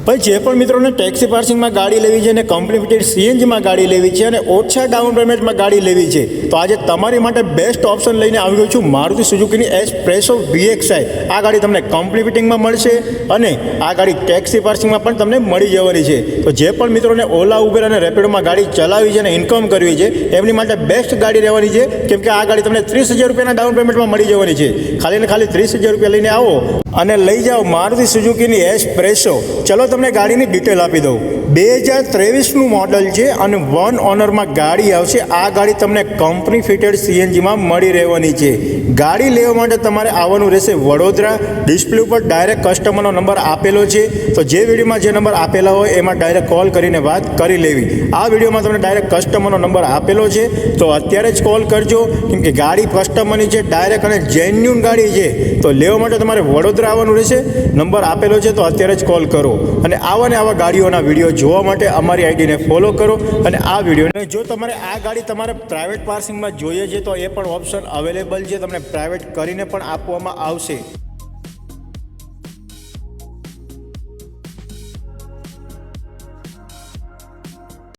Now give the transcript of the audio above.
ભાઈ જે પણ મિત્રોને ટેક્સી પાર્સિંગમાં ગાડી લેવી છે અને કંપની ફિટેડ સીએનજીમાં ગાડી લેવી છે અને ઓછા ડાઉન પેમેન્ટમાં ગાડી લેવી છે તો આજે તમારી માટે બેસ્ટ ઓપ્શન લઈને આવી ગયો છું મારુતિ સુઝુકીની એસ્પ્રેસો VXi। આ ગાડી તમને કંપની ફિટિંગમાં મળશે અને આ ગાડી ટેક્સી પાર્સિંગમાં પણ તમને મળી જવાની છે। તો જે પણ મિત્રોને ઓલા ઉબેર અને રેપિડોમાં ગાડી ચલાવી છે અને ઇન્કમ કરવી છે એમની માટે બેસ્ટ ગાડી રહેવાની છે, કેમ કે આ ગાડી તમને 30,000 રૂપિયાના ડાઉન પેમેન્ટમાં મળી જવાની છે। ખાલી ને ખાલી 30,000 રૂપિયા લઈને આવો અને લઈ જાઓ મારુતિ સુઝુકીની એસ્પ્રેસો। ચલો તમને ગાડીની ડિટેલ આપી દઉં। 2023નું મોડલ છે અને 1 ઓનરમાં ગાડી આવશે। આ ગાડી તમને કંપની ફિટેડ સીએનજીમાં મળી રહેવાની છે। ગાડી લેવા માટે તમારે આવવાનું રહેશે વડોદરા। ડિસ્પ્લે ઉપર ડાયરેક્ટ કસ્ટમરનો નંબર આપેલો છે, તો જે વિડીયોમાં જે નંબર આપેલા હોય એમાં ડાયરેક્ટ કોલ કરીને વાત કરી લેવી। આ વિડીયોમાં તમને ડાયરેક્ટ કસ્ટમરનો નંબર આપેલો છે, તો અત્યારે જ કોલ કરજો, કેમ કે ગાડી કસ્ટમરની છે, ડાયરેક્ટ અને જેન્યુન ગાડી છે। તો લેવા માટે તમારે વડોદરા આવવાનું રહેશે। નંબર આપેલો છે, તો અત્યારે જ કોલ કરો અને આવા ગાડીઓના વિડીયો જોવા માટે અમારી આઈડીને ફોલો કરો અને આ વિડીયોને જો તમારે આ ગાડી તમારે પ્રાઇવેટ પાર્સિંગમાં જોઈએ છે તો એ પણ ઓપ્શન અવેલેબલ છે, તમને પ્રાઇવેટ કરીને પણ આપવામાં આવશે।